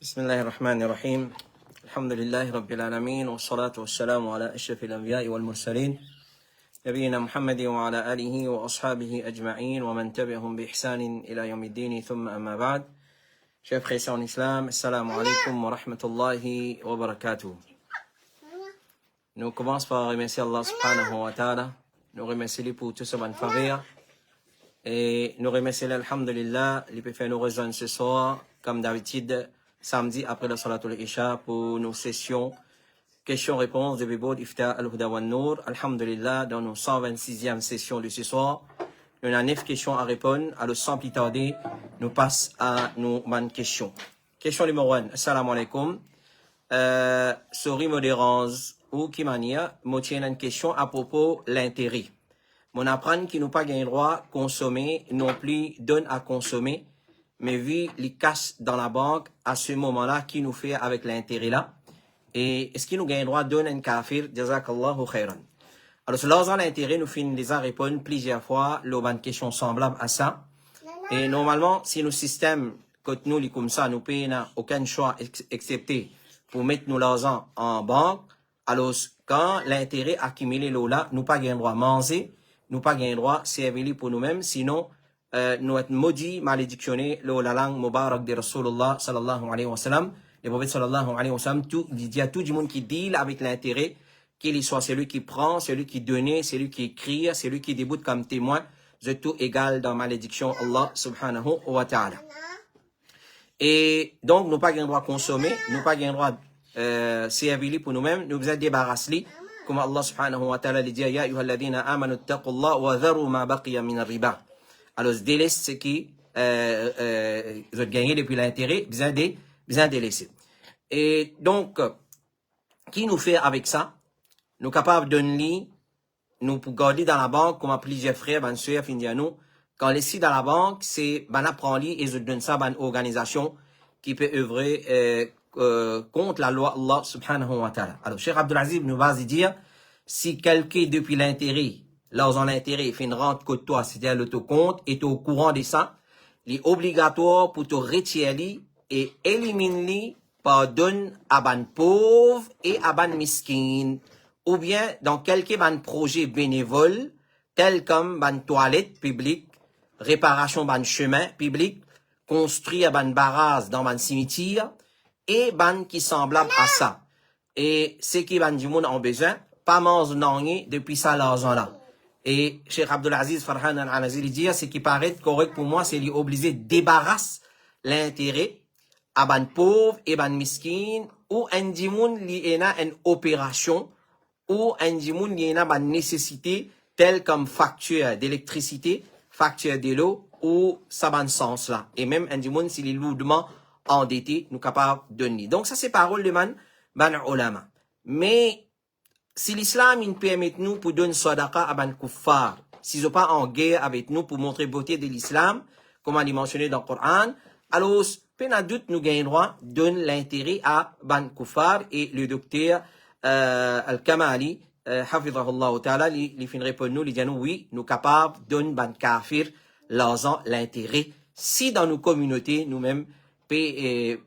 بسم الله الرحمن الرحيم الحمد لله رب العالمين والصلاة والسلام على أشرف الأنبياء والمرسلين نبينا محمد وعلى آله وأصحابه أجمعين ومن تبعهم بإحسان إلى يوم الدين ثم أما بعد. Chers frères en islam, assalamu alaikum wa rahmatullahi wa barakatuh. Nous commençons par remercier Allah subhanahu wa ta'ala. Nous remercions pour tout ce bon faveur. Et nous remercions alhamdulillah, il peut faire nous rejoindre ce soir, comme d'habitude, samedi après la salatul isha pour nos sessions questions-réponses de Bibo d'Ifta al-Huda wa Nour. Alhamdulillah, dans nos 126e session de ce soir, on a 9 questions à répondre. Alors sans plus tarder, nous passons à nos bonnes questions. Question numéro 1. Assalamu alaikum. Sorry, me dérange ou qui mania, me tient une question à propos de l'intérêt. Mon apprend qui nous pas gain droit consommer, non plus donne à consommer, mais vu les cash dans la banque à ce moment-là, qui nous fait avec l'intérêt là. Et est-ce qu'il nous gagne droit donne un kafir, jazakallahu khairan. Alors, selon l'intérêt, nous finissons déjà répondre plusieurs fois, une question semblable à ça. Et normalement, si nos systèmes, quand nous, les comme ça, nous payons aucun choix excepté pour mettre nos l'argent en banque, alors, quand l'intérêt accumulé là, nous pas gain droit manger, nous pas gain droit servir pour nous-mêmes, sinon, nous être maudits, malédictionnés, la langue mubarak de Rasulullah sallallahu alayhi wa sallam. Le prophète sallallahu alayhi wa sallam, il dit à tout le monde qui deal avec l'intérêt, qu'il soit celui qui prend, celui qui donne, celui qui écrit, celui qui déboute comme témoin, de tout égal dans malédiction Allah subhanahu wa ta'ala. Et donc, nous pas gain droit consommer, nous pas gain droit servir pour nous-mêmes, nous besoin débarrasser, comme Allah subhanahu wa ta'ala dit, ya ayyuhalladhina amanu attaqullah wa dharu ma baqiya min ar-riba. Alors, se délaisse ce qui vous gagné depuis l'intérêt, besoin délaisser. Et donc, qui nous fait avec ça? Nous capables de nous pour garder dans la banque, comme plusieurs frères, ben soeurs, nous, quand les sites dans la banque, c'est ben apprendre et je donne ça ben organisation qui peut œuvrer contre la loi Allah subhanahu wa ta'ala. Alors, Cheikh Abdulaziz nous va dire, si quelqu'un depuis l'intérêt, l'argent l'intérêt fait une rente que toi, c'est-à-dire l'autocompte, est au courant de ça, il est obligatoire pour te retirer et éliminer pardonne à ban pauvre et à ban miskin, ou bien dans quelques ban projets bénévoles, tels comme ban toilette publique, réparation ban chemin public, construire ban barrage dans ban cimetière, et ban qui semblable à ça. Et ce qui ban du monde en besoin, pas mange n'en depuis ça l'argent là. Et Cheikh Abdulaziz Farhan al-Anazili dit, ce qui paraît correct pour moi, c'est lui obliger de débarrasser l'intérêt à ban pauvre et ban miskin, ou un dimoun li ena une opération, ou un dimoun li ena ban nécessité, telle comme facture d'électricité, facture de l'eau, ou ça ban sens là. Et même un dimoun, s'il est lourdement endetté, nous capables de donner. Donc ça c'est parole de ban ulama. Mais, si l'islam il permet nous pour donner sadaqa à ban kuffar, s'ils sont pas en guerre avec nous pour montrer beauté de l'islam, comme on l'a mentionné dans le Coran, alors, peine doute nous gagnons droit, donne l'intérêt à ban kuffar et le docteur Al-Kamali, hafidhahullah ta'ala, il fin répond nous, il dit nous, oui, nous capables de donner ban kafir l'argent, l'intérêt, si dans nos communautés, nous-mêmes,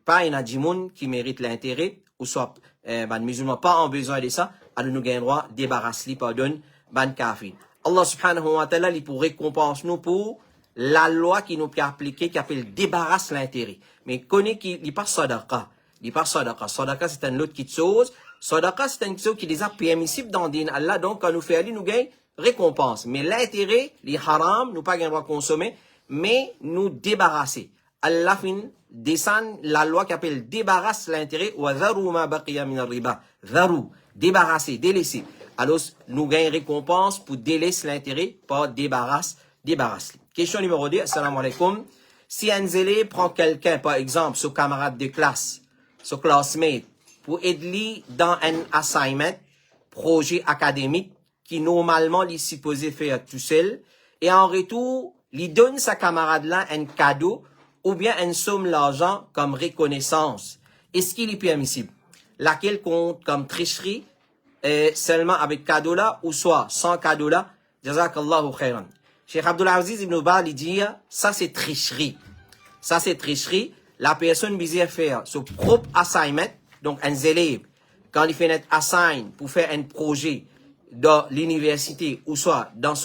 pas un adjimoun qui mérite l'intérêt, ou soit ban musulman pas en besoin de ça, alors nous gagnons droit, débarrasser, pardonne, ban kafir. Allah subhanahu wa ta'ala, il pour récompense nous pour la loi qui nous peut appliquer, qui appelle débarrasse l'intérêt. Mais connaît qu'il n'est pas sadaqa. Il n'est pas sadaqa. Sadaqa, c'est une autre chose. Sadaqa, c'est une chose qui est déjà permissible dans le din Allah. Donc, quand nous faisons, nous gagnons récompense. Mais l'intérêt, les haram, nous pas gagnons droit consommer, mais nous débarrasser. Allah fin descend la loi qui appelle débarrasse l'intérêt. Wa dharu ma baqiya min ar-riba. Dharu. Débarrasser, délaisser. Alors, nous gagnons récompense pour délaisser l'intérêt, pas débarrasse. Question numéro 2, assalamu alaikum. Si un zélé prend quelqu'un, par exemple, son camarade de classe, son classmate, pour aider dans un assignment, projet académique, qui normalement, il est supposé faire tout seul, et en retour, il donne sa camarade-là un cadeau, ou bien une somme d'argent comme reconnaissance. Est-ce qu'il est permissible? Laquelle compte comme tricherie, seulement avec cadeau-là, ou soit sans cadeau-là, jazakallahu khairan. Cheikh Abdulaziz ibn Baz dit, ça c'est tricherie. Ça c'est tricherie. la personne besoin faire son propre assignment, donc un élève, quand il fait un assign pour faire un projet dans l'université ou soit dans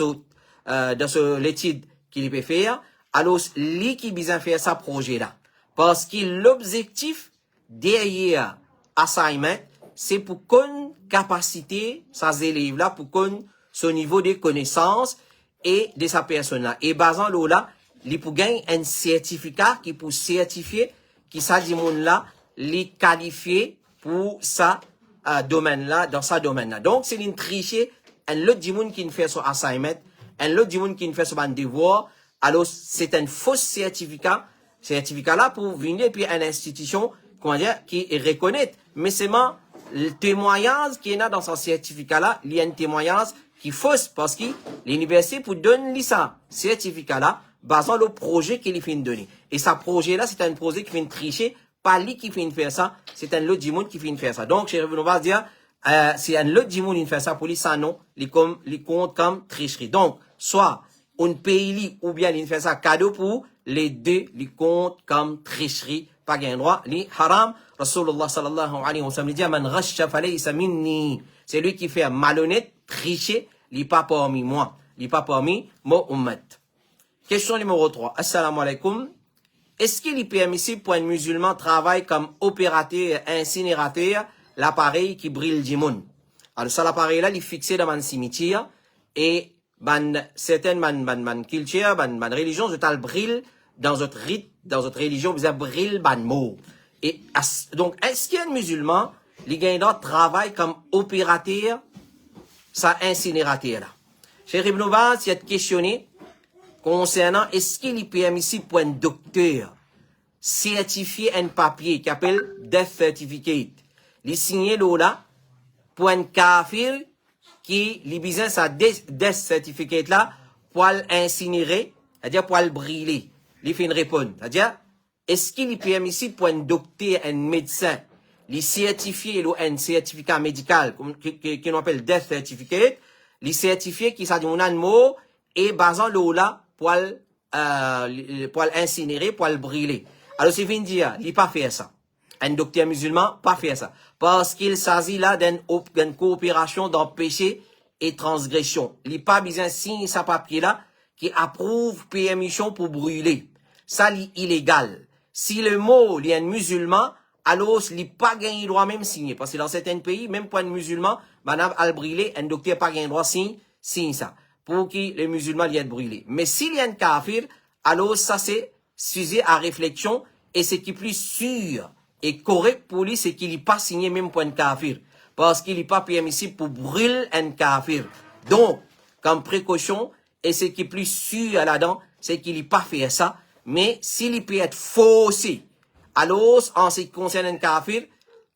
l'étude qu'il peut faire, alors lui qui besoin faire ce projet-là. Parce que l'objectif derrière assignment, c'est pour qu'on capacité, ces élèves-là, pour qu'on son niveau de connaissances et de sa personne-là. Et basant là, il pour gagner un certificat qui pour certifier qui ça dit monde-là, les qualifier pour ça domaine-là, dans sa domaine-là. Donc, c'est une tricher, un lot du monde qui ne fait son assignment, un lot du monde qui ne fait son devoir, alors c'est un faux certificat-là pour venir puis une institution, comment dire, qui reconnaît. Mais c'est le témoignage qui est là dans son certificat-là, il y a un témoignage qui fausse parce que l'université pour donner ça, certificat-là, basant le projet qu'il fait donner. Et ce projet-là, c'est un projet qui fait tricher, pas lui qui fait faire ça, c'est un lot du monde qui fait faire ça. Donc, on va dire, c'est un lot du monde qui fait ça pour lui, ça non, les compte comme tricherie. Donc, soit on paye lui ou bien il fait ça cadeau pour les deux, les compte comme tricherie, pas gain droit, les haram. Rasulullah sallallahu alayhi wa sallam dit, man ghasha falaysa minni. C'est lui qui fait malhonnête, tricher, il n'est pas parmi moi, il n'est pas parmi mon ummat. Question numéro 3. Assalamu alaikum. Est-ce qu'il est permissible pour un musulman travailler comme opérateur et incinérateur l'appareil qui brille du monde? Alors, ça, l'appareil-là, il est fixé dans un cimetière et certaines cultures, religions, je brille dans notre rite, dans notre religion, vous avez brille ban mot. Et donc, est-ce qu'il y a un musulman, il gagne travail comme opérateur, ça incinérateur-là? Cheikh Ibn Baz, il a questionné concernant est-ce qu'il est permissible pour un docteur certifier un papier qui appelle death certificate, il signer là pour un kafir qui lui besoin sa death certificate là pour l'incinérer, c'est-à-dire pour le brûler. Il fait une réponse, c'est-à-dire est-ce qu'il est permissible pour un docteur, un médecin, lui certifier un certificat médical qu'on appelle death certificate, lui certifier qui ça dit un mot et basant là pour l'incinérer, pour le brûler. Alors, c'est vient dire, il pas faire ça. Un docteur musulman, pas faire ça. Parce qu'il s'agit là d'une coopération dans péché et transgression. Il pas besoin de signer sa papier là, qui approuve permission pour brûler. Ça, c'est illégal. Si le mot, il y a un musulman, alors, il pas gagné droit même signer. Parce que dans certains pays, même pour un musulman, madame, al brûler, un docteur pas gagné droit signe ça. Pour que les musulmans y aient brûlé. Mais s'il y a un kafir, alors ça c'est sujet à réflexion et ce qui est plus sûr et correct pour lui, c'est qu'il n'est pas signé même pour un kafir. Parce qu'il n'est pas permissible pour brûler un kafir. Donc, comme précaution, et ce qui est plus sûr là-dedans, c'est qu'il n'est pas fait ça. Mais s'il peut être faussé, alors en ce qui concerne un kafir,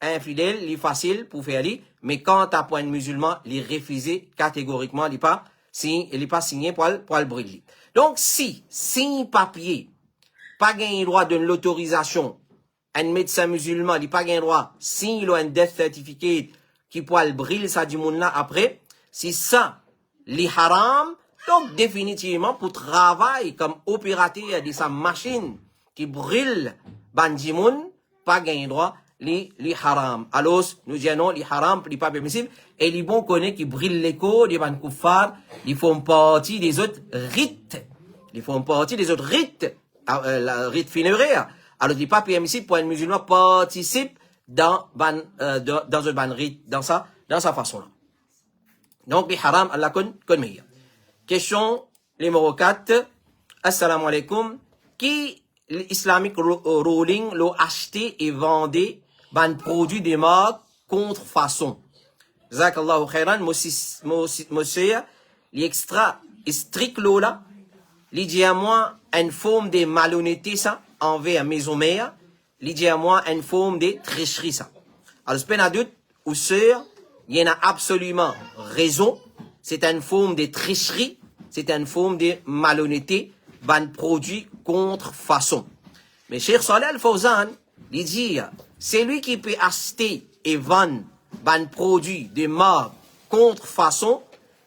infidèle, il est facile pour faire lui. Mais quand à point musulman, il est refusé catégoriquement, il n'est pas signé pour le brûler. Donc, si papier, pas gagné droit de l'autorisation, un médecin musulman, il pas gagné droit, si il a un death certificate, qui peut le brûler, ça du monde là après, si ça, les haram, donc définitivement, pour travailler comme opérateur de sa machine, qui brûle, bandimoun, pas gagné droit, les haram. Alors, nous disons, les haram, les pas permissibles, et les bons connaissent qui brûlent l'écho, les ban kuffar, ils font partie des autres rites. Ils font partie des autres rites, rites funéraires. Alors, il n'est pas permissible pour un musulman participe dans un ban rite, dans sa façon-là. Donc, les haram, Allah connaît. Question numéro 4. Assalamu alaikum. Qui l'islamic ruling l'a acheté et vendu ban produit de marque contrefaçon? Zakallahu khairan, monsieur, l'extra strict là, il dit à moi une forme de malhonnêteté ça, envers maison mère, il dit à moi une forme de tricherie ça. Alors, c'est pas doute, ou sœur, il y en a absolument raison, c'est une forme de tricherie, c'est une forme de malhonnêteté, ban produit contrefaçon. Mais Cheikh Saleh Al-Fawzan, il dit, c'est lui qui peut acheter et vendre ban produit de marque contrefaçon,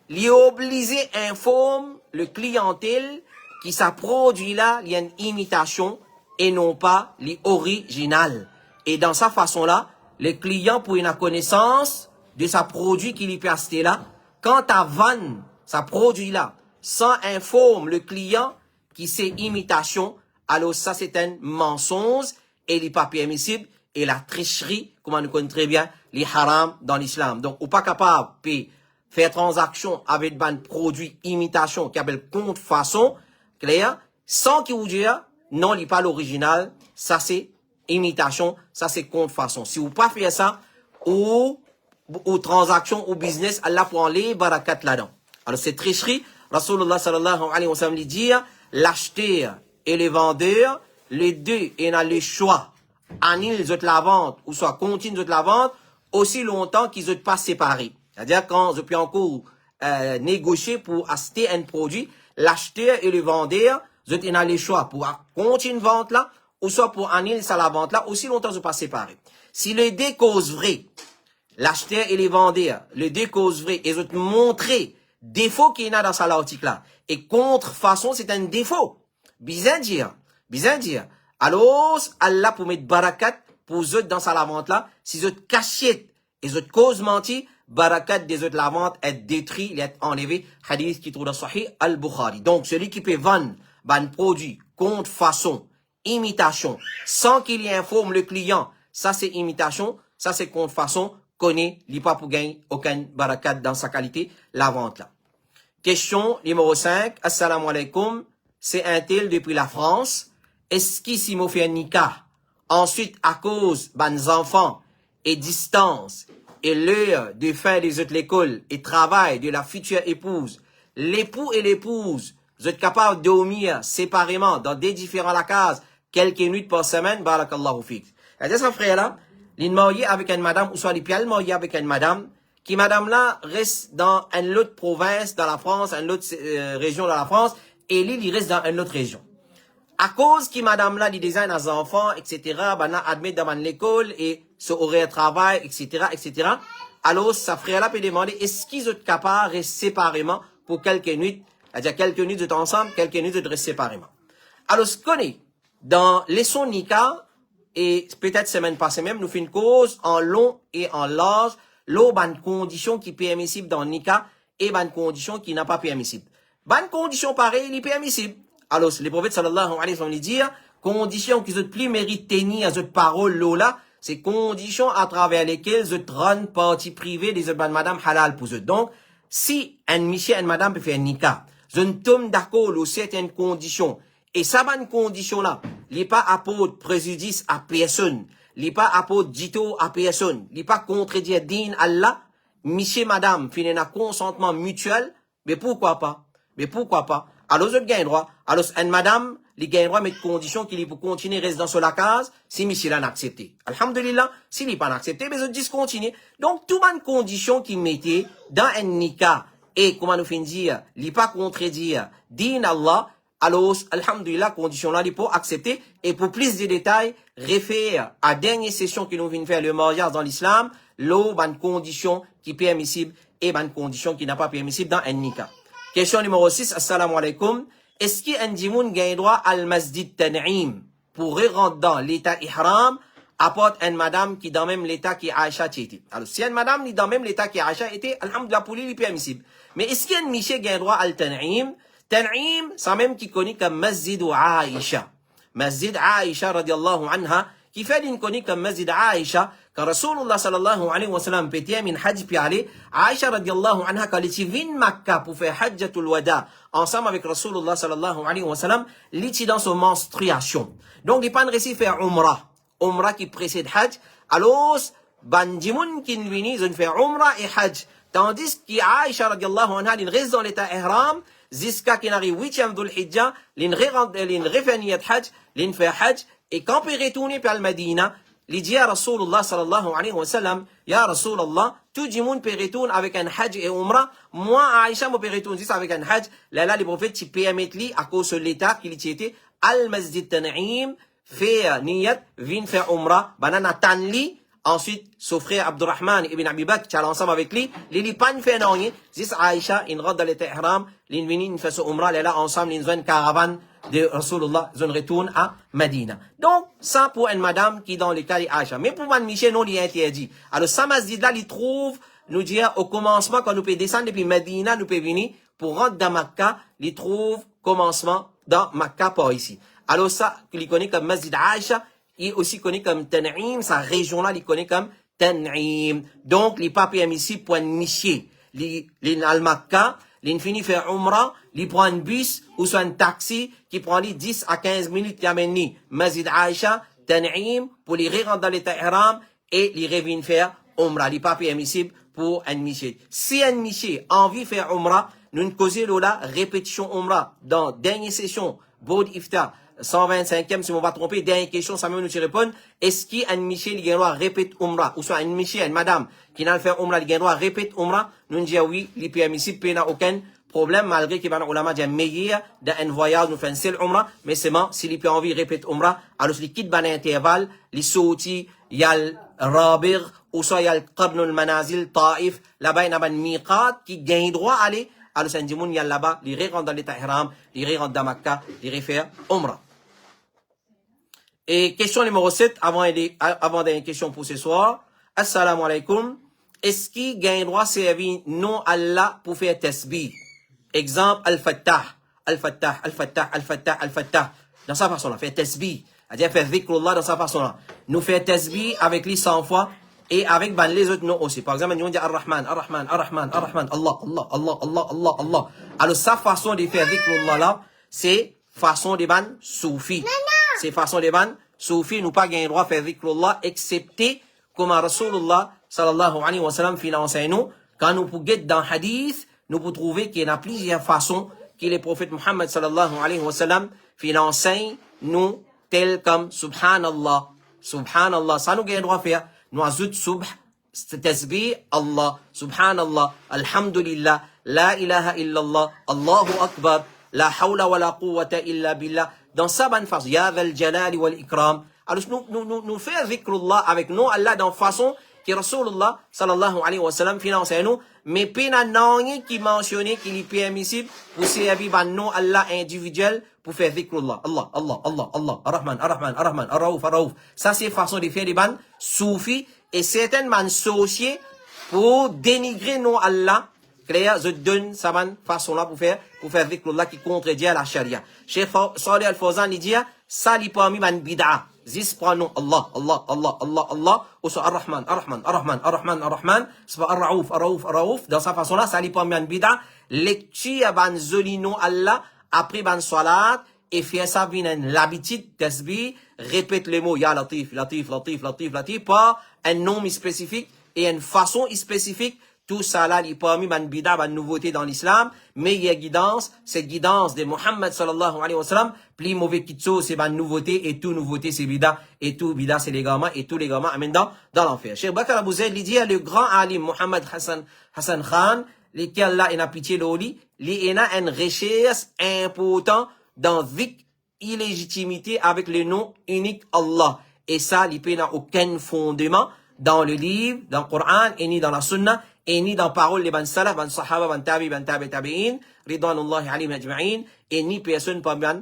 il est obligé informe le clientèle qui sa produit là, il y a une imitation et non pas les originales. Et dans sa façon-là, le client pour une connaissance de sa produit qu'il peut acheter là, quand à vendre sa produit là, sans informer le client qui c'est imitation, alors ça c'est un mensonge et il n'est pas permissible et la tricherie, comme on nous connaît très bien, les haram dans l'islam. Donc, on n'est pas capable de faire transaction avec un produit imitation qui appelle contrefaçon, clair, sans qu'il vous dise, non, il n'est pas l'original, ça c'est imitation, ça c'est contrefaçon. Si vous ne pas faire ça, ou transaction, ou business, Allah prend les barakat là-dedans. Alors, c'est tricherie. Rasulullah sallallahu alayhi wa sallam dit, l'acheteur et le vendeur, les deux, ils ont le choix. Annulent la vente, ou soit continuent la vente, aussi longtemps qu'ils ne sont pas séparés. C'est-à-dire, quand je peux encore négocier pour acheter un produit, l'acheteur et le vendeur, ils ont le choix pour continuer la vente là, ou soit pour annuler la vente là, aussi longtemps qu'ils ne sont pas séparés. Si les deux causes vraies, l'acheteur et les vendeurs, les deux causes vraies, ils ont montré défaut qu'il y a dans l'article là, et contrefaçon, c'est un défaut. Bizarre dire. Alors, Allah pour mettre barakat pour eux dans sa vente là, si eux cachent et eux cause menti, barakat des autres la vente est détruit, il est enlevé, hadith qui trouve dans Sahih al-Bukhari. Donc, celui qui peut vendre un produit contrefaçon, imitation, sans qu'il y informe le client, ça c'est imitation, ça c'est contrefaçon, connaît, il pas pour gagner aucun barakat dans sa qualité, la vente là. Question numéro 5, assalamu alaikum, c'est un tel depuis la France. Est-ce qu'ici m'a fait un nikah? Ensuite, à cause des enfants et distance et l'heure de faire des autres l'école et travail de la future épouse, l'époux et l'épouse, vous êtes capables de dormir séparément dans des différentes cases quelques nuits par semaine, barakallahu fik. C'est-à-dire, ce frère-là, il est marié avec une madame, ou soit il est marié avec une madame, qui madame-là reste dans une autre province dans la France, une autre région dans la France, et lui, il reste dans une autre région. À cause que madame là, il désigne des enfants, etc., ben, admet dans l'école et ce horaire de travail, etc. Alors, sa frère là peut demander, est-ce qu'ils sont capables de rester séparément pour quelques nuits, c'est-à-dire quelques nuits de ensemble, quelques nuits de rester séparément. Alors, ce qu'on est, dans les sons Nika, et peut-être semaine passée même, nous faisons une cause en long et en large, l'eau, ban condition qui est permissible dans Nika, et ban condition qui n'a pas permissible. Ban condition pareil, il est permissible. Alors, les prophètes sallallahu alayhi wa sallam disent, conditions qui ne plus méritent tenir à cette parole là, c'est conditions à travers lesquelles je rendre partie privée des autres madame halal pour eux. Donc, si un monsieur et une madame peut faire un nikah, je ne tombe d'accord aux certaines conditions, et ça bonne condition là, il n'est pas apporte préjudice à personne, il n'est pas apporte dito à personne, il n'est pas contredire din Allah, monsieur madame fait un consentement mutuel, mais pourquoi pas? Alors, je gagne droit. Alors, une madame, il gagne droit, mais condition qu'il peut continuer, reste dans la case, si monsieur l'a accepté. Alhamdulillah, s'il n'est pas accepté, mais je discontinue. Donc, tout une condition qu'il mettait dans un nikah, et, comment nous finit dire, il n'est pas contredire, din Allah, alors, alhamdulillah, condition là, il peut accepter, et pour plus de détails, réfère à la dernière session que nous venons faire le mariage dans l'islam, l'eau, une condition qui est permissible, et une condition qui n'est pas permissible dans un nikah. Question numéro 6, assalamu alaikum. Est-ce qu'un djimoun gagne droit al masjid Tan'im pour rentrer dans l'état ihram, apporte une madame qui dans même l'état qui Aïcha était? Alors, si une madame qui dans même l'état qui Aïcha était, alhamdulillah, pour lui, il est permissible. Mais est-ce qu'un monsieur gagne droit al Tan'im? Tan'im, c'est même qui connaît comme masjid Aïcha. Masjid Aïcha, radiallahu anha, qui fait une connaît comme masjid Aïcha, quand Rasulullah sallallahu alayhi wa sallam pété min hajj pi aller, Aïcha radiallahu anha, quand il était venu Makkah pour faire hajjatul wada, ensemble avec Rasulullah sallallahu alayhi wa sallam, il était dans son menstruation. Donc, il pas réussi faire umrah qui précède hajj, alors, bandimoun qui vini, ils ont fait umrah et hajj. Tandis qu'Aïcha radiallahu anha, il reste dans l'état ihram, jusqu'à qu'il arrive 8e dhul hijja, il refait niyat hajj, il fait hajj, et quand il retourne par al-Madina, il dit à Rasulullah sallallahu alayhi wa sallam, Ya Rasulullah, tout le monde peut retourner avec un hajj et umrah, moi, Aïcha, je peux retourner juste avec un hajj. Là, les prophètes, tu peux mettre lui à cause de l'état qu'il était, al-Masjid Tan'im, fait niyat, vient faire umrah, banana tanli, ensuite, son frère Abdurrahman ibn Abi Bakr, qui est ensemble avec lui, il pas fait non, juste Aïcha, il rentre dans l'état ihram, il vient, il fait son umrah, là, ensemble, ils ont une caravane, de Rasulullah, je retourne à Medina. Donc, ça pour une madame qui dans le cas d'Aïcha. Mais pour Mme Michel, non, il est interdit. Alors, ça masjid là, il trouve, nous dire, au commencement, quand nous pouvons descendre depuis Medina, nous pouvons venir, pour rentrer dans Makkah, il trouve commencement dans Makkah par ici. Alors, ça, il connaît comme masjid Aïcha, il aussi connaît comme Tan'im, sa région là, il connaît comme Tan'im. Donc, les pas permissibles pour une Michel. Les al-Makkah, les finit faire Umrah, les prend un bus ou soit un taxi qui prend les 10 à 15 minutes qui amène ni Masjid Aïcha, Tan'im, pour les rentrer dans l'état ihram et les revenir faire Umrah. Les pas permissibles pour un Miché. Si un Miché a envie de faire Umrah, nous causons là répétition Umrah dans dernière session, Bod Iftar, 125e, si on va tromper, dernière question, ça me nous répond. Est-ce qu'un Miché, il a droit répète Umrah, ou soit un Miché, une madame, qui n'a fait Umrah, il a droit répète Umrah, nous disons oui, il est permissible, il n'a aucun problème, malgré qu'il y a un ulama dit meilleur d'un voyage, nous fait un seul Umrah, mais seulement, s'il a envie de répéter Umrah, alors il quitte un intervalle, il saute, il y a le Rabir, ou soit il y a le Qabn al-Manazil, Taif, là-bas, il y a un miqat qui gagne droit à aller, alors ça dit, il y a là-bas, il rentre dans l'état ihram, il rentre dans Makkah, il faire Umrah. Et question numéro 7, avant d'une question pour ce soir. Assalamu alaikum. Est-ce qu'il gagne droit servir non Allah pour faire tasbih? Exemple, Al-Fattah. Al-Fattah, Al-Fattah, Al-Fattah, Al-Fattah. Dans sa façon-là, faire tasbih. C'est-à-dire faire dhikrullah dans sa façon-là. Nous faire tasbih avec lui 100 fois et avec les autres noms aussi. Par exemple, nous on dit Ar-Rahman, Ar-Rahman, Ar-Rahman, Ar-Rahman, Allah, Allah, Allah, Allah, Allah, Allah. Alors, sa façon de faire dhikrullah là, c'est façon de ban soufi. C'est façon de ban soufi, nous pas gagner droit à faire dhikrullah, excepté comme Rasulullah sallallahu alayhi wa sallam finance nous, quand nous pouvons dans hadith, nous pouvons trouver qu'il y a plusieurs façons que le prophète Muhammad sallallahu alayhi wa sallam finance nous, tels comme Subhanallah, Subhanallah, ça nous gagne droit à faire, nous ajoute Subh, tasbih, Allah, Subhanallah, Alhamdulillah, La ilaha illallah, Allahu Akbar, La hawla wa la quwwata illa billah, dans sa bonne façon, Ya dhal jalali wal ikram. Alors nous faisons dhikrullah avec nous, Allah, dans façon que Rasulullah sallallahu alayhi wa sallam finance nous, mais pena non qui mentionne qu'il est permissible pour servir un nom Allah individuel pour faire dhikrullah. Allah, Allah, Allah, Allah, Ar-Rahman, Ar-Rahman, Ar-Rahman, Ar-Raouf, Ar-Raouf. Ça c'est façon de faire des ban soufis et certainement associés pour dénigrer nom Allah. Claire, je donne sa façon-là pour faire dhikrullah qui contredit la charia. Cheikh Salih Al-Fawzan, il dit, ça, il parmi man bid'a. Zis pronom Allah, Allah, Allah, Allah, Allah, ou soit Ar-Rahman, Ar-Rahman, Ar-Rahman, Ar-Rahman, Ar-Rahman, c'est pas Ar-Raouf, Ar-Raouf, Ar-Raouf. Dans sa façon-là, ça, il parmi man bid'a. Lecture ban zolino Allah, après ban salat, et faire ça, l'habitude, tasbih, répète les mots, Ya Latif, Latif, Latif, Latif, Latif, pas un nom spécifique et une façon spécifique. Tout ça là, il est parmi ban bida, ban nouveauté dans l'islam, mais il y a guidance, cette guidance de Muhammad sallallahu alayhi wa sallam, plus mauvais kitso, c'est ban nouveauté, et tout nouveauté, c'est bida, et tout bida, c'est les gamins, et tous les gamins amènent dans l'enfer. Cheikh Bakr Abou Zayd, il dit, le grand alim Muhammad Hassan Khan, lequel là, il a pitié l'oli, il a une recherche importante dans vic illégitimité avec le nom unique Allah. Et ça, il n'a aucun fondement dans le livre, dans le Coran, et ni dans la Sunna, et ni dans parole les ban salaf, ban sahaba, ban tabi'in, ridwanullahi alayhim ajma'in, et ni personne pas ban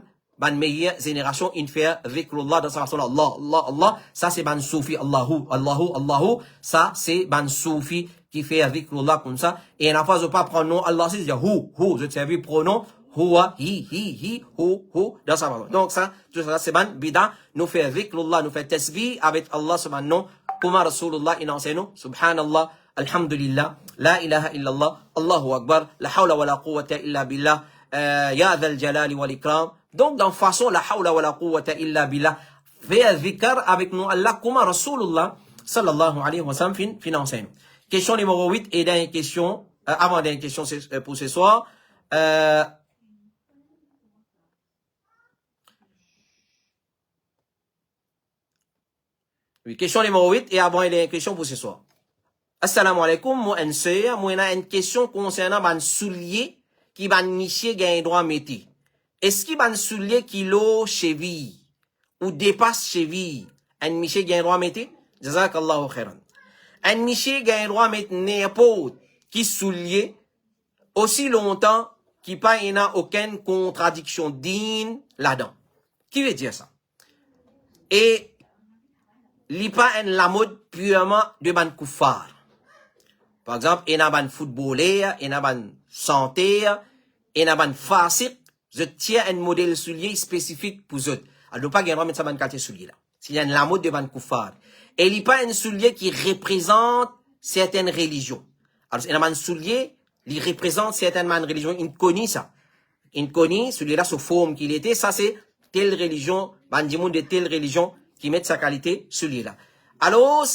meilleure génération in faire dhikrullah dans sa façon Allah, Allah, Allah, ça c'est ban soufi, Allahu, Allahu, Allahu, ça c'est ban soufi qui fait dhikrullah comme ça, et en phase pas prendre nom Allah, c'est dire hu, je te servi pronom, huwa, hi, hu, dans sa façon. Donc ça, tout ça c'est ban bida, nous fait dhikrullah, nous fait tasbih avec Allah subhanahu, comme Rasulullah il enseigne, subhanallah, Alhamdulillah, La ilaha illallah, Allahu Akbar, La hawla wa la quwwata illa billah, Ya dhal jalali wal ikram. Donc, dans façon, La hawla wa la quwwata illa billah, faire dhikr avec nous Allah, comme Rasulullah, sallallahu alayhi wa sallam, fin enseigne. Question numéro 8, et dernière question, avant dernière question pour ce soir, oui, question numéro 8, et avant dernière question pour ce soir. Assalamu alaikum, moi, une sœur, moi, une question concernant ban soulier qui ban monsieur gagne droit mettre. Est-ce qu'il ban soulier kilo cheville ou dépasse cheville, un monsieur gagne droit mettre? Jazakallahu khairan. Un monsieur gagne droit mettre n'importe qui soulier aussi longtemps qui pas il n'a aucune contradiction digne là-dedans. Qui veut dire ça? Et il pas en la mode purement de ban kuffar. Par exemple, il y a ban footballeur, il y a ban chanteur, il y a ban fasik, je tiens un modèle soulier spécifique pour eux. Alors, pas gagner mettre ça ban qualité soulier là. S'il y a la mode de ban kuffar. Et il n'y a pas un soulier qui représente certaines religions. Alors, il y a un soulier, il représente certaines religions, il connaît ça. Il connaît, celui-là, ce forme qu'il était, ça c'est telle religion, bandimoun de telle religion qui met sa qualité, celui-là. Alors,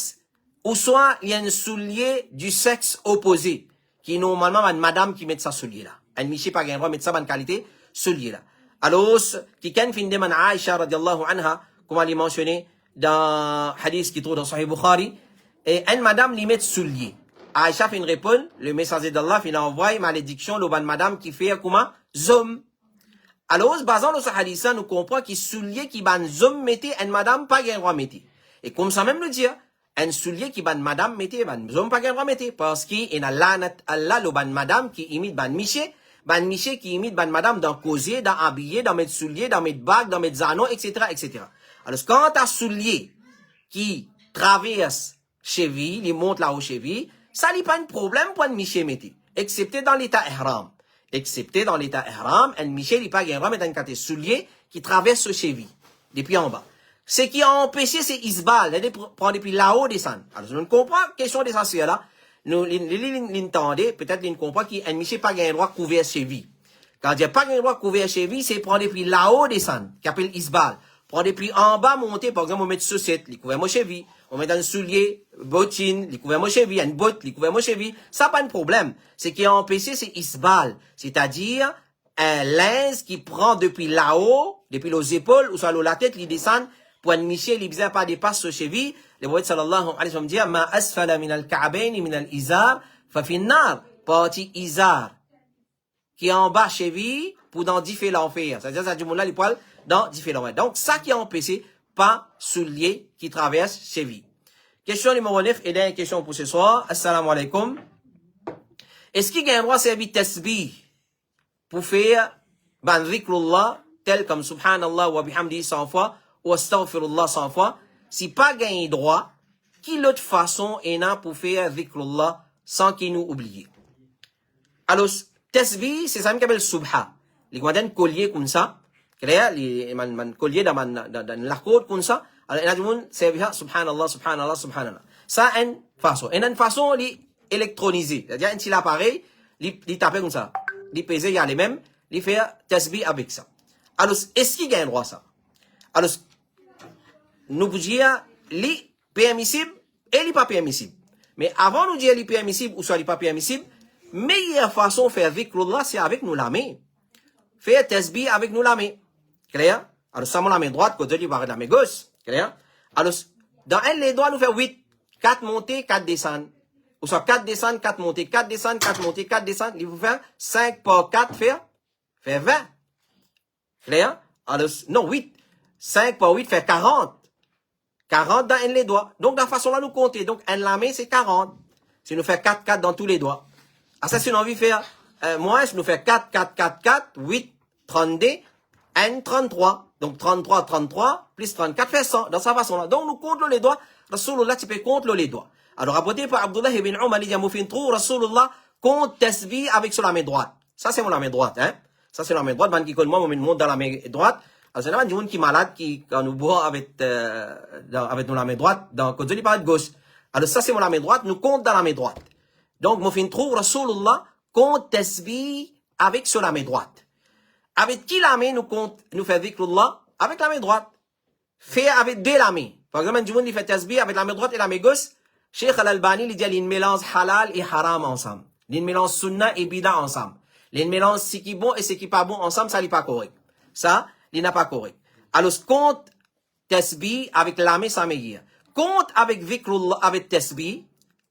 ou soit, il y a un soulier du sexe opposé, qui normalement, une madame qui met sa soulier-là. Un monsieur pas gain droit mettre ça bonne qualité, soulier-là. Alors, qui quand fin de man Aïcha radiallahu anha, comme elle est mentionné dans hadith qui trouve dans Sahih Bukhari, et une madame lui met soulier. Aïcha fait une réponse, le messager d'Allah fait envoie malédiction, le ban madame qui fait comment? Zom. Alors, basant sur ce hadith, nous comprenons qu'il soulier qui ban zom mettait, une madame pas gain droit mettait. Et comme ça même le dire, un soulier qui ban madame mettait, ban zom pas gain droit mettait. Parce qu'il y a l'anat Allah, le ban madame qui imite ban miché qui imite ban madame dans causer, dans habiller, dans mettre soulier, dans mettre bague, dans mettre zano, etc., etc. Alors, quand t'as soulier qui traverse cheville, il monte là aux chevilles, ça n'est pas un problème pour un miché mettre. Excepté dans l'état ihram. Excepté dans l'état ihram, un miché n'est pas gain droit mettre un côté soulier qui traverse ce cheville, depuis en bas. Ce qui a empêché, c'est isbal, prendre depuis là-haut descendre. Alors, je ne comprends pas, question d'essentiel là. Nous, l'entendez, peut-être, nous comprend qu'un monsieur pas gain droit couvert cheville. Quand il n'y a pas gain droit couvert cheville, c'est prendre depuis là-haut descendre, qui appelle isbal. Prendre depuis en bas monter, par exemple, on met une chaussette, il couvert mon cheville. On met un soulier, bottine, il couvert mon cheville, une botte, il couvert mon cheville. Ça, pas de problème. Ce qui a empêché, c'est isbal. C'est-à-dire, un linge qui prend depuis là-haut, depuis les épaules, ou soit la tête, il descend, pour un monsieur, il bizarre pas dépasse ce cheville. Le prophète sallallahu alayhi wa sallam dit, ma asfala min al-ka'bayn min al-izar, fa fi nar, partie izar, qui est en bas cheville, pour dans 10 feux l'enfer. C'est-à-dire, ça dit, là, les poils, dans 10 feux l'enfer. Donc, ça qui a empêché, pas soulier qui traverse cheville. Question numéro 9, et dernière question pour ce soir. Assalamu alaikum. Est-ce qu'il y a un droit de servir tasbih pour faire, ban zikrullah, tel comme subhanallah wa bihamdi 100 fois, ou astaghfirullah 100 fois, si pas gagné droit, qui l'autre façon est là pour faire zikrullah sans qu'il nous oublie? Alors, tasbih, c'est ça qu'on appelle subha. Les gars d'un collier comme ça, les collier dans la côte comme ça, alors il y a des gens qui disent subhanallah, subhanallah, subhanallah. Ça, une façon. Et une façon, électronisée. C'est-à-dire, un petit appareil, il tape comme ça. Il pèse, il y a les mêmes, il fait tasbih avec ça. Alors, est-ce qu'il y a un droit ça? Alors, nous vous dire, les permissible et les pas permissible. Mais avant nous dire les permissible ou soit les pas permissible, meilleure façon de faire zikrullah, c'est avec nous la main. Faire tasbih avec nous la main. Clair? Alors, ça, la main droite, côté du barre de la main gauche. Clair? Alors, dans un, les doigts, nous fait 8. 4 montées, 4 descendre. Ou soit 4 descendre, 4 montées, 4 descendre, 4 montées, 4 descendre. Il vous fait 5 par 4, faire 20. Clair? Alors, non, 8. 5 par 8 fait 40. 40 dans un les doigts. Donc, de la façon là, nous compter. Donc, un la main, c'est 40. Si nous fait 4, 4 dans tous les doigts. Ah, ça, si on a envie de faire, moins, si nous fait 4, 4, 4, 4, 8, 32, 1, 33. Donc, 33, 33, plus 34 fait 100. Dans sa façon là. Donc, nous comptons les doigts. Rasulullah, tu peux compter les doigts. Alors, rapporté par Abdullah ibn Umar, il dit, Moufin trou, Rasulullah, compte tasbih avec sur la main droite. Ça, c'est mon la main droite, hein. Ça, c'est la main droite. Ban qui colle moi, on monte dans la main droite. Alors, c'est un monde qui est malade, qui, quand nous boit avec nous la main droite, dans, quand je parle de gauche. Alors, ça, c'est mon la main droite, nous compte dans la main droite. Donc, Moufin trou, Rasulullah, compte tasbih avec sur la main droite. Avec qui la main nous fait zikrullah? Avec la main droite. Fait avec deux la main. Par exemple, un monde, il fait tasbih avec la main droite et la main gauche. Cheikh Al-Albani, il dit, il mélange halal et haram ensemble. Il mélange sunna et bida ensemble. Il mélange ce qui est bon et ce qui est pas bon ensemble, ça n'est pas correct. Ça, il n'est pas correct. Alors, compte tasbih avec la main, ça meilleur. Compte avec zikrullah, avec tasbih,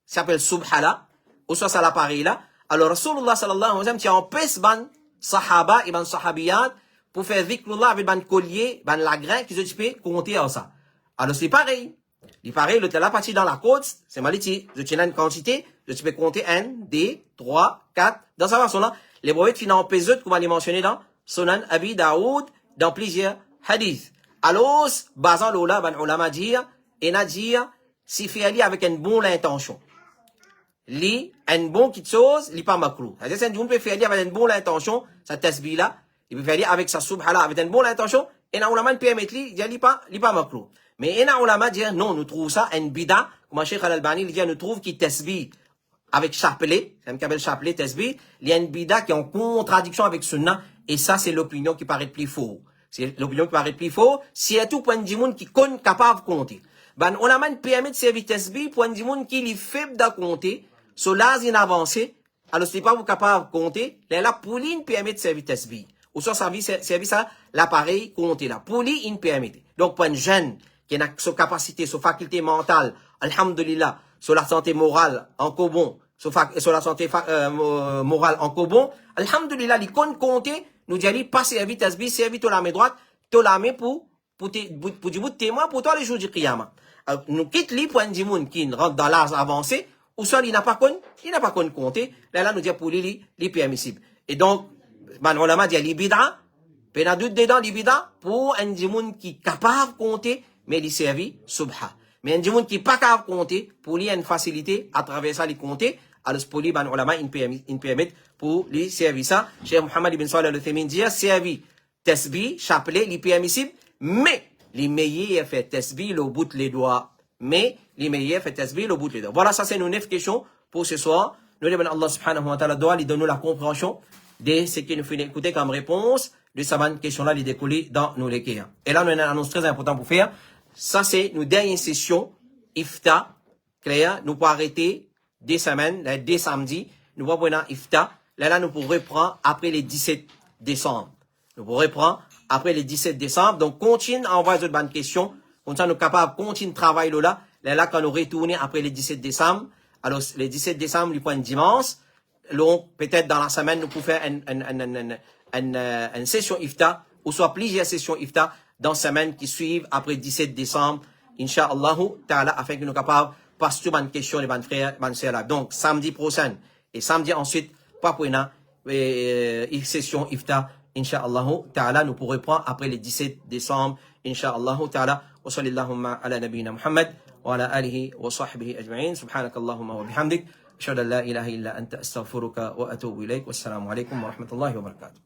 ça s'appelle subhala, ou soit ça l'appareil là. Alors, Rasulullah sallallahu alayhi wa sallam, tu empêches ban sahaba et ban sahabiyat pour faire zikrullah avec ban collier, ban lagrin, qui se peut compter à ça. Alors, c'est pareil. Il paraît, le là parti dans la côte, c'est maliti. Je tiens une quantité, je peux compter 1, 2, 3, 4, dans sa façon là. Les prophètes finissent en peseux, qu'on va les mentionner dans Sunan Abi Daoud, dans plusieurs hadiths. Alors, basant l'ola, ban ulama dire, et na dire, si fait aller avec une bonne intention. Li, une bonne petite chose, li pas makrou. C'est-à-dire, si on peut faire aller avec une bonne intention, sa tasbih là, il peut faire aller avec sa subhala, avec une bonne intention, et na ulama ne permet li pas makrou. Mais et na ulama dire, non, nous trouvons ça une bida, comme Cheikh Al-Albani, il dit, nous trouve qui tasbih, avec chapelet, c'est un kabel chapelet, tasbih, il y a une bida qui est en contradiction avec sunna, et ça, c'est l'opinion qui paraît plus faux. C'est l'opinion qui paraît plus faux, si tout point de monde qui est capable de compter. Ben, on a même permis de servir tasbih, point de monde qui est faible de compter, cela, c'est avancé, alors c'est pas vous capable de compter, là, pour lui, il permet de servir tasbih. Ou soit servir ça, l'appareil compter là. Pour lui, il permet. Donc, pour un jeune, qui a sa capacité, sa faculté mentale, alhamdulillah, sur la santé morale, en cobon, sur la santé morale, en cobon, alhamdulillah, il compter, nous dit, pas servir tasbih, servir to la main droite, to la main pour du bout de témoin, pour toi, les jours du qiyamah. Nous quitte lui pour un dimoun qui rentre dans l'âge avancé, ou soit il n'a pas connu compter, là, nous dit pour lui, il est permissible. Et donc, man, on a dit, il bid'a, puis on doute dedans, il bid'a, pour un dimoun qui est capable de compter, mais il servi subha. Mais un dimoun qui n'est pas capable de compter, pour lui, il y a une facilité à travers ça, il compter, alors pour lui, man, ulama, il permet pour lui servir ça. Cheikh Mohammed ibn Salih al-Uthaymin dit, servi tasbih, chapelet, il est permissible, mais les meilleurs fait tasbih le bout les doigts. Mais les meilleurs fait tasbih le bout les doigts. Voilà, ça c'est nos 9 questions pour ce soir. Nous demandons Allah subhanahu wa ta'ala doit lui donner la compréhension de ce qu'il nous fait écouter comme réponse de sa bonne question-là, les décoller dans nos lecteurs. Et là, nous avons une annonce très importante pour faire. Ça c'est nos dernières sessions ifta. Claire, nous pouvons arrêter des semaines, dès samedi. Nous pouvons prendre ifta. Là, nous pouvons reprendre après les 17 décembre. Nous pouvons reprendre après le 17 décembre. Donc, continue à envoyer de bonnes questions. Comme ça, nous sommes capables de continuer de travailler là. Là, quand nous retournons après le 17 décembre. Alors, le 17 décembre, nous prenons dimanche. Donc, peut-être dans la semaine, nous pouvons faire une session ifta, ou soit plusieurs sessions ifta dans la semaine qui suivent après le 17 décembre. Inch'Allah, ta'ala, afin que nous soyons capables de passer sur bonnes questions, les bonnes frères, bonnes sœurs là. Donc, samedi prochain. Et samedi ensuite, pas pour une session ifta. Inch'Allah ta'ala, nous pourrons prendre après le 17 décembre. Inch'Allah ta'ala. Wa sallallahu ala nabiyyina Muhammad wa ala alihi wa sahbihi ajma'in. Subhanakallahumma wa bihamdik. Ashhadu an la ilaha illa anta astaghfiruka wa atubu ilayk. Wassalamu alaikum wa rahmatullahi wa barakatuh.